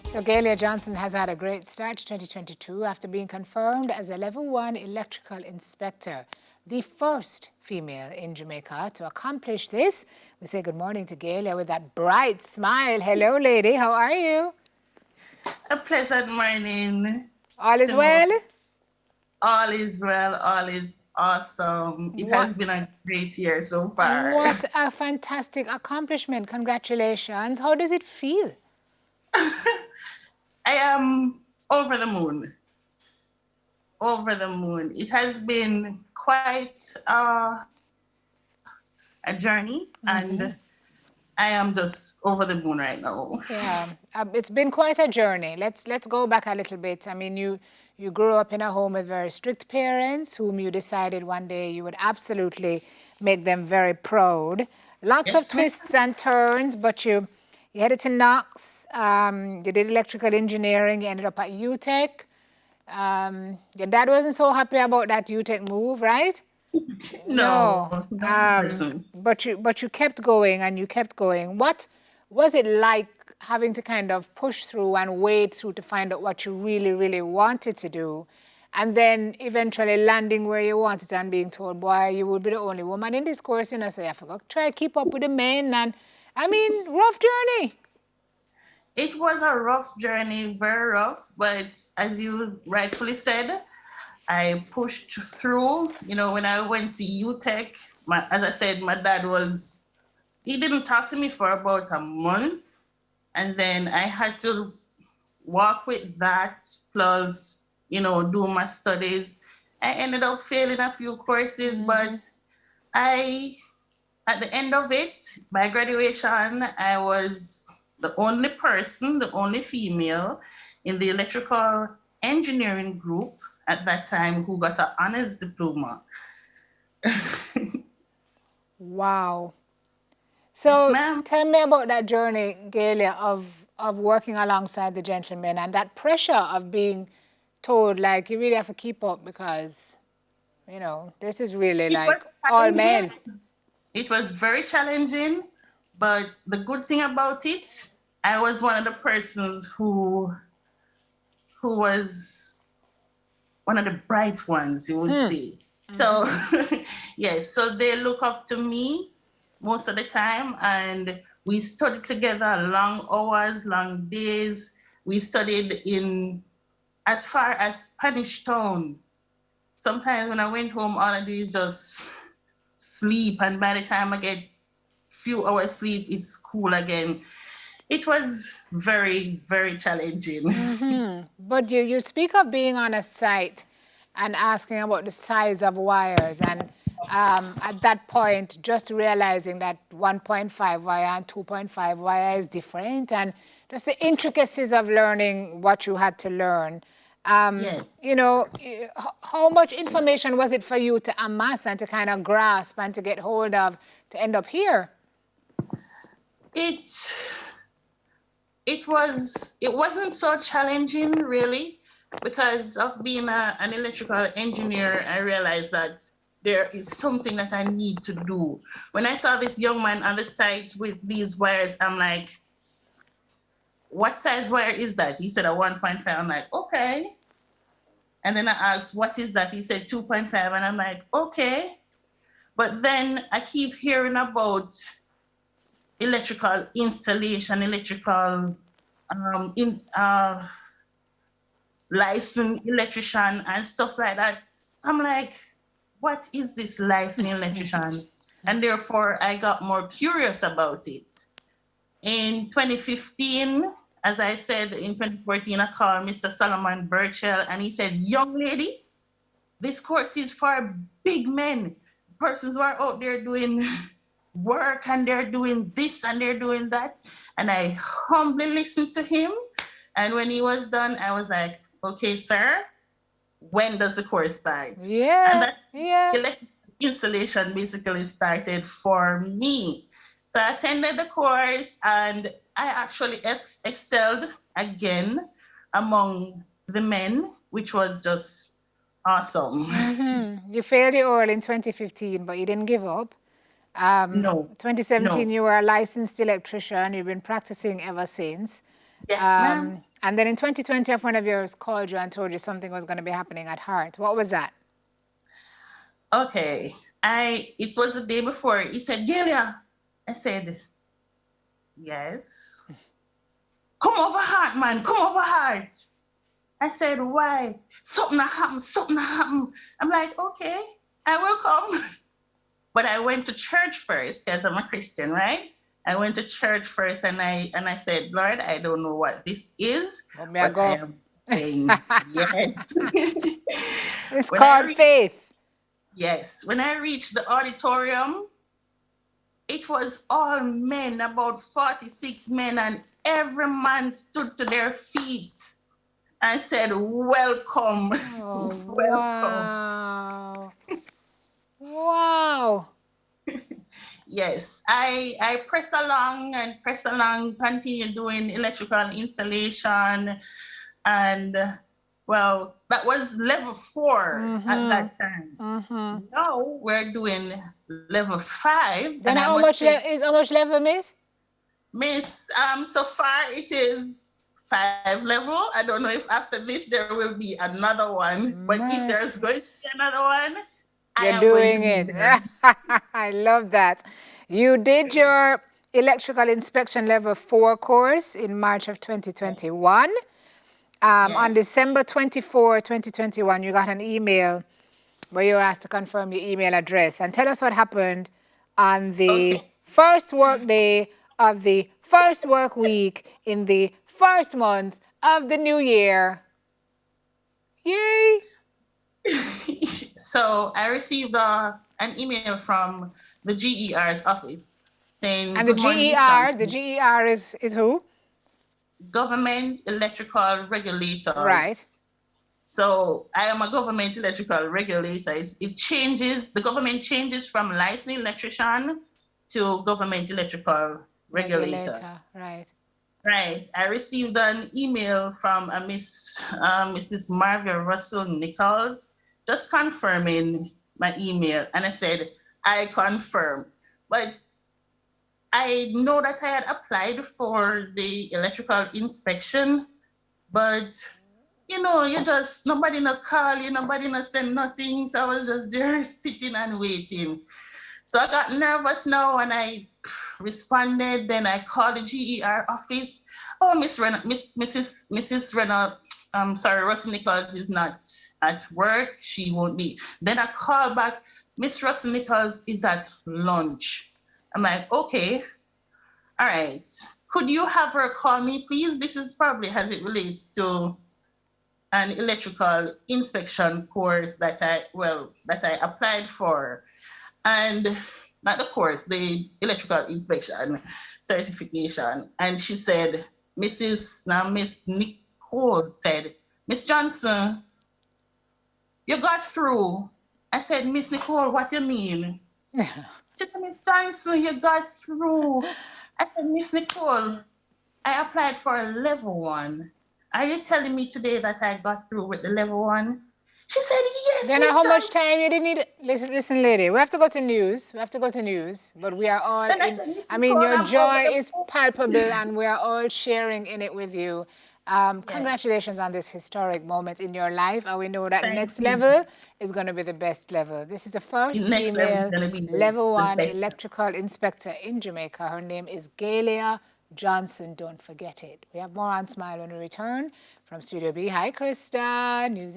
So Galia Johnson has had a great start to 2022 after being confirmed as a Level 1 electrical inspector, the first female in Jamaica to accomplish this. We say good morning to Galia with that bright smile. Hello, lady. How are you? A pleasant morning. All is Tomorrow. well? All is well, all is awesome. It What, has been a great year so far. what a fantastic accomplishment. Congratulations. How does it feel? I am over the moon. Over the moon. It has been quite a journey, and I am just over the moon right now. Yeah, it's been quite a journey. Let's go back a little bit. I mean, you grew up in a home with very strict parents, whom you decided one day you would absolutely make them very proud. Lots of Yes, ma'am. twists and turns, but you headed to Knox. You did electrical engineering. You ended up at UTech. Your dad wasn't so happy about that UTech move, right? No, No, not person. but you kept going and you kept going. What was it like having to kind of push through and wade through to find out what you really, really wanted to do, and then eventually landing where you wanted and being told, "Boy, you would be the only woman in this course," you know? So I forgot try keep up with the men, and I mean, rough journey. It was a rough journey, very rough, but as you rightfully said, I pushed through. You know, when I went to UTech, as I said, my dad he didn't talk to me for about a month. And then I had to walk with that, plus, do my studies. I ended up failing a few courses, but at the end of it, by graduation, I was the only person, the only female in the electrical engineering group at that time who got an honors diploma. Wow. Yes, So ma'am. tell me about that journey, Galia, of working alongside the gentlemen and that pressure of being told, like, you really have to keep up because, this is really It was like all challenging. men. It was very challenging, but the good thing about it, I was one of the persons who was one of the bright ones, you would say. So yes, so they look up to me most of the time, and we studied together long hours, long days. We studied in as far as Spanish Town. Sometimes when I went home, all I do is just sleep, and by the time I get few hours sleep, it's school again. It was very, very challenging. But you speak of being on a site and asking about the size of wires, and at that point, just realizing that 1.5 wire and 2.5 wire is different, and just the intricacies of learning what you had to learn. Yes. How much information was it for you to amass and to kind of grasp and to get hold of to end up here? It it wasn't so challenging really, because of being an electrical engineer. I realized that there is something that I need to do. When I saw this young man on the site with these wires, I'm like, what size wire is that? He said a 1.5. I'm like, okay. And then I asked, what is that? He said 2.5. And I'm like, okay. But then I keep hearing about electrical installation, electrical licensed electrician and stuff like that. I'm like, what is this licensed electrician? And therefore, I got more curious about it. In 2015, as I said, in 2014, I called Mr. Solomon Burchell, and he said, young lady, this course is for big men, persons who are out there doing work, and they're doing this and they're doing that. And I humbly listened to him. And when he was done, I was like, okay, sir, when does the course start? And Yeah, that yeah. electrical installation basically started for me. So I attended the course, and I actually excelled again among the men, which was just awesome. You failed your oral in 2015, but you didn't give up. No, 2017, no. you were a licensed electrician. You've been practicing ever since. Yes, ma'am. And then in 2020, a friend of yours called you and told you something was going to be happening at Heart. What was that? Okay. It was the day before. He said, Delia. I said, yes. Come over Heart, man. Come over Heart. I said, why? Something happened. Something happened. I'm like, okay, I will come. But I went to church first because I'm a Christian, right? I went to church first and I said, Lord, I don't know what this is, but I am saying yes. It's called faith. Yes. When I reached the auditorium, it was all men, about 46 men, and every man stood to their feet. I said, welcome. Oh, Welcome. wow. Wow. Yes, I press along, continue doing electrical installation. And well, that was level 4 at that time. Now we're doing level 5. Then And I must say, how much level, Miss? Miss, so far it is 5 level. I don't know if after this there will be another one, but if there's going to be another one, I You're am going to doing be it. there. I love that. You did your electrical inspection level 4 course in March of 2021. On December 24, 2021, you got an email where you were asked to confirm your email address. And tell us what happened on the first work day of the first work week in the first month of the new year. Yay! So I received an email from the GER's office saying, And good morning, Miss Johnson. the GER is who? Government Electrical Right. Regulators. So I am a government electrical regulator. It changes, the government changes from licensed electrician to government electrical regulator. Right. Right. I received an email from a Mrs. Margaret Russell Nichols, just confirming my email. And I said, I confirm. But I know that I had applied for the electrical inspection, but nobody no call you, nobody no send nothing. So I was just there sitting and waiting. So I got nervous now and I responded. Then I called the GER office. Oh, Mrs. Reynolds, sorry, Russell Nichols is not at work. She won't be. Then I called back. Miss Russell Nichols is at lunch. I'm like, okay, all right. Could you have her call me, please? This is probably as it relates to an electrical inspection course that I applied for. And not the course, the electrical inspection certification. And she said, Miss Nicole said, Miss Johnson, you got through. I said, Miss Nicole, what you mean? She said, Miss Johnson, you got through. I said, Miss Nicole, I applied for a level 1. Are you telling me today that I got through with the level 1? She said, yes, Then Miss how Johnson. much time you didn't need? Listen, lady, we have to go to news. But we are all your joy is palpable and we are all sharing in it with you. Congratulations on this historic moment in your life. And we know that next level is going to be the best level. This is the first female level 1 electrical inspector in Jamaica. Her name is Galia Johnson. Don't forget it. We have more on Smile when we return from Studio B. Hi, Krista. News.